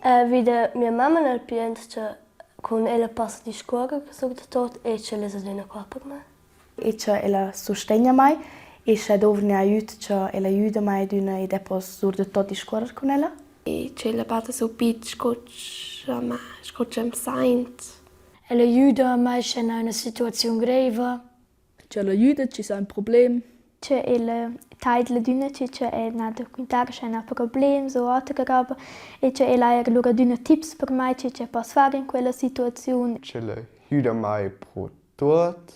Vide mia mamma nel pienza con ella passa di scuola soprattutto e ce le sono qua per me. E che ella sostegna mai e che dovne aiuta che ella aiuta mai d'una e dopo soprattutto di scuola con ella. E che ella parte so bit scocciam saint. Ella aiuta mai se in una situazione grave. Che ella aiuta ci sa un problema. Che ella taidla d'una che è nata quintare c'è un problema o altre roba e che ella ha allora d'una tips per mai che posso fare in quella situazione. Che ella aiuta mai pro tot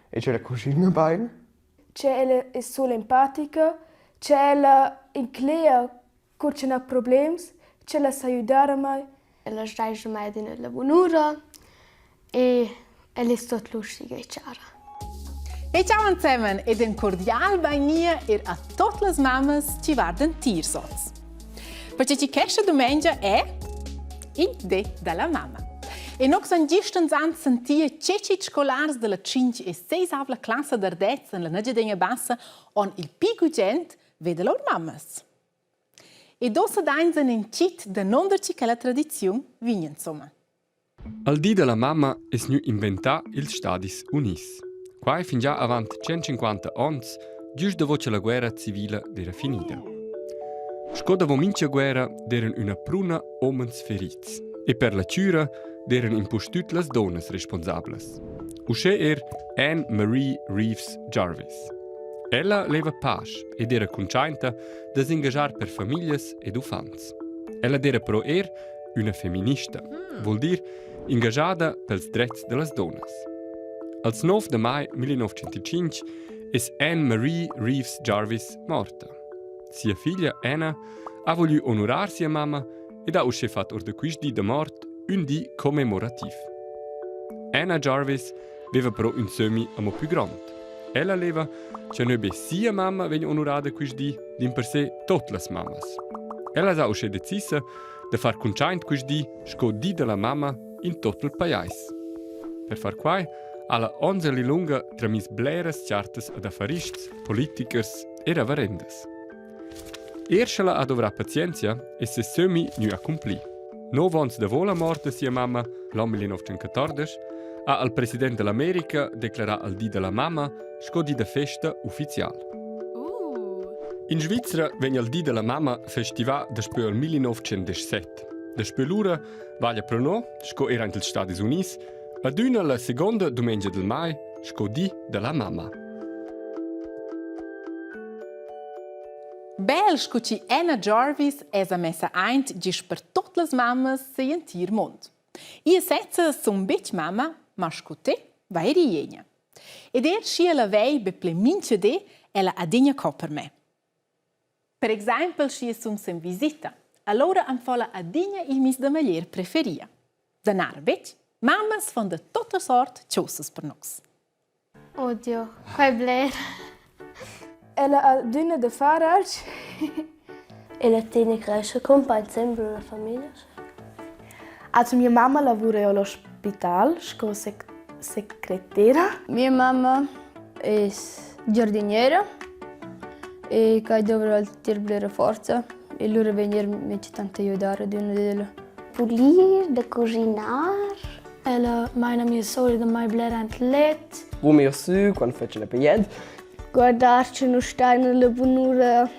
e che ella cucina bene. Che ella è solo empatica, che ella inclea con c'è problemi, che ella sa aiutare mai. Ella stage mai nella buonura e ella è tutto lustica e chiara. E ciao insieme ed un cordiale benvenuto a tutte le mamme che guardano Tiersoz. Perché questa domenica è il Dì della Mamma. E noi siamo giusto sentire che i scolari della 5 e 6 classe d'Ardez nella Negedegna Bassa hanno il più gente vede loro mammas. E dopo danno in cit da non che la tradizione viene insomma. Al Dì della Mamma è nu inventato il Stadis Unis. Qua fin già avanti 150 anni, giusto dopo che la guerra civile era finita. Sco dopo mince guerra erano una pruna omens ferits e per la cura erano impostute le donne responsabili. Usce Anne Marie Reeves Jarvis. Ella leva pace ed era contenta di ingaggiare per famiglie ed ufanti. Ella era pro una femminista, vuol dire ingaggiata per i diritti delle donne. Al 9 mai 1905 è Anne Marie Reeves Jarvis morta. Sia figlia Anna ha voluto onorare sia mamma ed ha uscito fatto or de quist di de mort un di commemorativ. Anna Jarvis aveva però un semi amo più grande. Ella aveva che non be sia mamma venne onorata quist di per sé tutte le mammas. Ella ha uscito decisa di far concint quist di sco di della mamma in tutto il paese. Per far quai alla onzeli lunga tra mis bleres chartes ad affarists, politikers e reverendes. Erschela ha dovrà pazienza e se semi nu accompli. 9 anni dopo la morte sia mamma, l'anno 1914, ha il presidente dell'America dichiarato al Dì della Mamma sco di da festa ufficiale. In Svizzera venne il Dì della Mamma festivato dal 1917. Da l'ora vaglia pro no, sco era negli Stati Uniti, ad una la seconda domenica del mai, sco Dì della Mamma. Bel scucci Anna Jarvis è messa eint gis per tutte le mammas se in tir mondo. Ie setze son bitch mamma, ma scote vai riegna. Ed scia la vei be ple mince de ella adigna per me. Per esempio scia son sem visita, allora anfola adigna il mis de maglier preferia. Danar bitch, mammas von de tutta sort ciosses per nos. Oddio, qua è bler. Ella ha d'una da fare Ella tiene cresce compagni sempre la famiglia. Also mia mamma lavora all'ospedale come segretera. Mia mamma è giardiniera e che dovrà tirare forza e loro venire mi tanto aiutare di una delle. Pulire, da cucinare. Ella meine mia solida mai blerant let. Wo mir su quando faccio la pigliente. Guardarci uno stein nella buonura,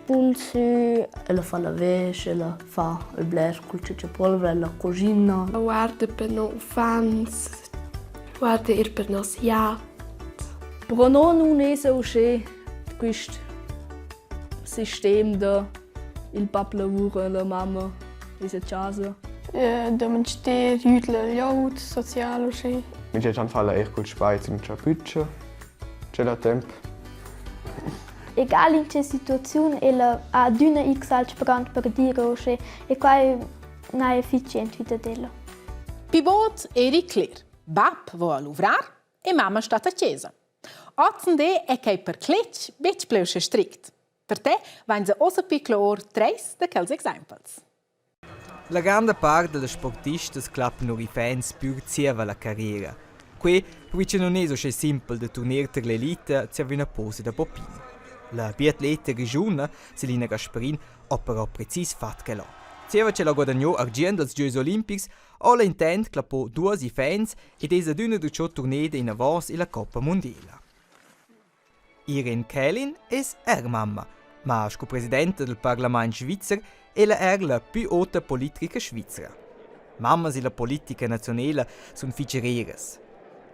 punzi. Ella fa la vesce, ella fa il bler col polvere, la cucina. Guarda per noi fans, guarda per nos ja. Però non è so schön questo sistema da il papà lavora, la mamma è a casa. Da man steht, aiuta gli sociale. Mi c'è già fare col spazio in ciapuccia. C'è da tempo. Egal in che situazione, ella ha d'una x al sprant per dire che e qua è non efficiente vita della. Pivot eri clear. Bab vo a luvrar e mamma sta a chiesa. Ozzende è che per cletch bitch pleusche strict. Per te vain se osa piclor tres de quels examples. La grande parte delle sportiste clappano i fans più zieva la carriera. Qui, perché non è so semplice di tornare per l'elite, serve una pose da popina. La biatleta regione, Selina Gasparin, ha però precis fatto che là. Zieva ce la guadagnò argent als Giois Olimpics, o la intent clapò 2 fans ed esa d'una duccio turneda in avos e la Coppa Mondiale. Irene Kellin es mamma, ma sco presidente del Parlament svizzer ella la più alta politica svizzera. Mammas e la politica nazionale sono ficereres.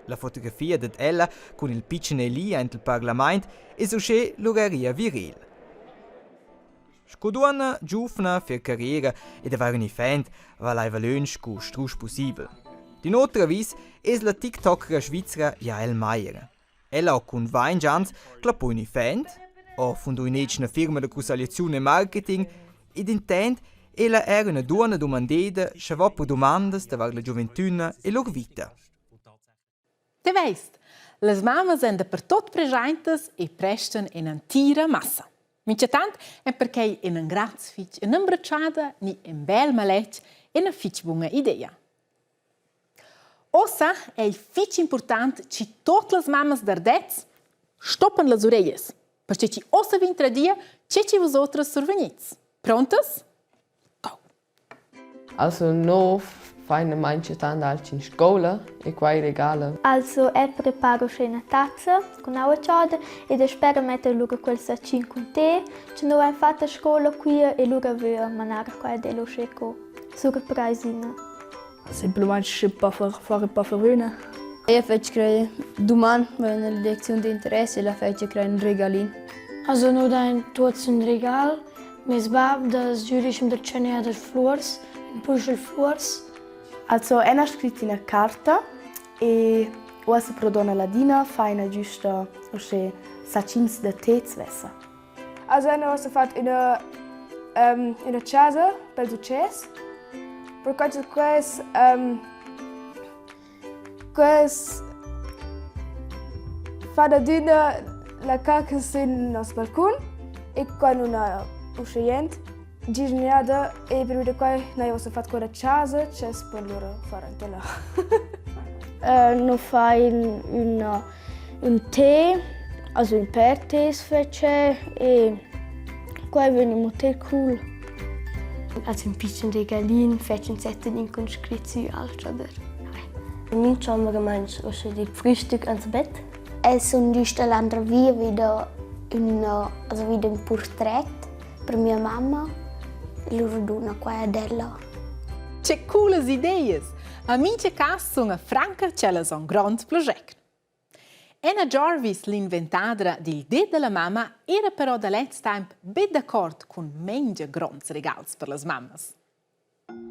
La fotografia di ella con il piccino Elia in il Parlament è uscì l'oraria viril. Scoduana giovane per carriera ed avere un event va laiva lunch cu strusch possibile. D'inoltre vis è la TikToker svizzera Jael Meyer. Ella ha con 20 anni clapò un event, ha fondato una firma di consulenza e marketing ed intent ella era una donna domandata se va per domande per la gioventù e la vita. Te veist, le mamme sono per tot presentes e prestano in antira massa. Mincetant è perché in un graz fitch, in un'abbracciata, ni in bel maletch e una fitch buona idea. Ossa è il fitch importante che tutte le mamme d'ardez stoppen le orecchie, perché ci ossa vi intradia che ci vosotres survenits. Prontas? Go! Also no feine manche tanto in scuola e quai regala. Also preparo una tazza con acqua ciauda e spero mettere luego quel sacchin con te. Ci non ho fatto a scuola qui e luego avevo manare qua dello sceco surprisina. Semplicemente fare un po' verwöhnen. Io faccio domani una lezione di interesse e la faccio un regalin. Also nur dein Turzen Regal, mes bab das jüdischem der Chenia der Flors, in Puschel Flors. Also ena scritto in una carta e ho prodona ladina fa una giusta osce sacins de tezvessa. Also ho fatto in una casa per successo. Perché questo fa da dina la cacca in nos balcone e con una uscente giornata e per vedere qua noi ho fatto con la casa c'è per loro fare anche là. Non fai un tè, also un per tè fece e qua viene molto cool. Also ein bisschen Regalin, fetchen Zetteln con scritzi altro der. Min chambre manch osche di Frühstück ans Bett. Es un giusto l'andra via wieder un portrait per mia mamma e loro dona qua della. Che cooles idees! A mince cas sono a Franca c'è un grand progetto. Anna Jarvis, l'inventadra del Dè della Mamma, era però da let's time ben d'accordo con menja grandi regali per le mammas.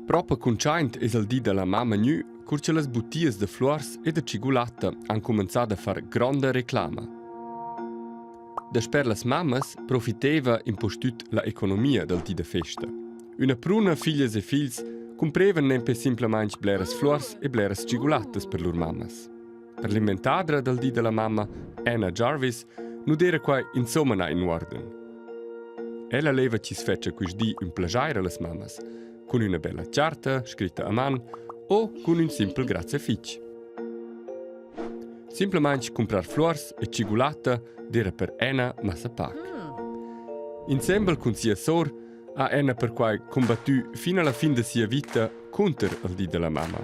Proprio conciaint es il Dì della Mamma nu, curce le bottiglie de flors e de cigulata han cominciato a fare grande reclama. Per le mammas profiteva in postut la economia del Dì de festa. Una pruna figlias e figls comprevan nempe simplemente bleres flors e bleres cigulatas per lor mammas. Per l'inventadra del Dì della Mamma, Anna Jarvis, non era qua insomma in ordine. Ella leva ci sfeccia quis di un plagiare alle mammas, con una bella carta scritta a mano o con un simple grazie fitch. Simplemente comprar flors e cigulata era per Anna massa pac. Insieme con sia sor, ha Anna per quai combattu fino alla fine della sua vita contro il Dì della Mamma.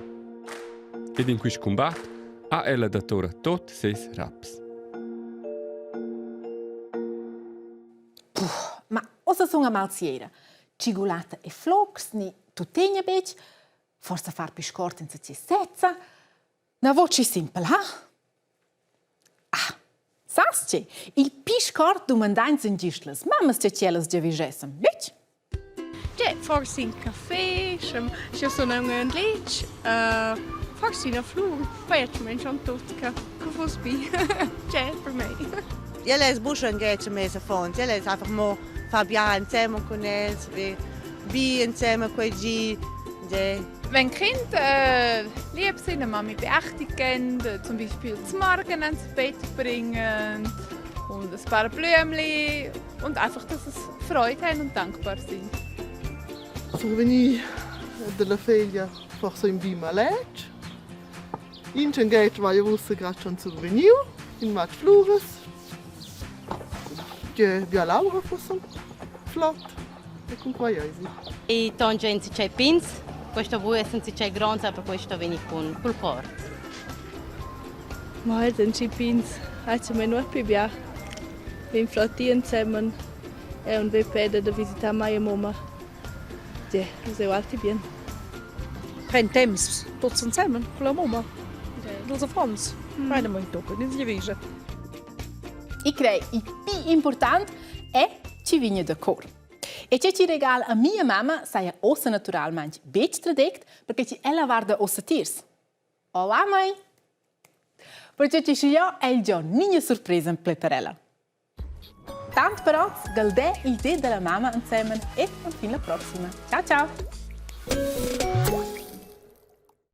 Ed in questo combatto ha ella datora tot ses raps. Ma osa sono a malsiera. Cigulata e flox, ni tutegna bec, forse far più scorta in se setza. Na voce simple, ha? Ah, sasce, il più scorta domandains in gisles, mammas ce cielas già vigessem, bec? Ja, forse in caffè, se sono un lich, forse in flur, facciamo un tutto che fosse bi. Ja, per me. Io les buschen geht zum mese fond. Io les einfach mo Fabian insieme con els, wie insieme con G. Wenn Kind lieb sind, Mami beächtigen, zum Beispiel zum Morgen ins Bett bringen und ein paar Blümchen und einfach, dass sie Freude haben und dankbar sind. Souvenir della figlia forse in bima legge. In Cengate vai a russa grazie a un souvenir, in mat flores. Che via Laura fosse flott. e con qualcosa. E tanto se c'è pins, questo vuoi se c'è grande, per questo vieni con col cor. Ma non c'è pins, anche me non più bia. Vim flotti insieme e un vepede da visitare mia mamma. Ja, das ist alt bien. Kein temps, tots insieme con la mamma. Los Fons. Meine mãe toca, nem se veja. Ich crei, il più importante è ci vigna da cor. E c'è ci regala a mia mamma, sai ossa naturalmente bet tradect, perché ci ella guarda ossa tiers. Olá, mãe! Perché ci io è il giorno, ninguna sorpresa per ella. Tanto però, galdè il dè della mamma insieme e fino alla prossima. Ciao ciao!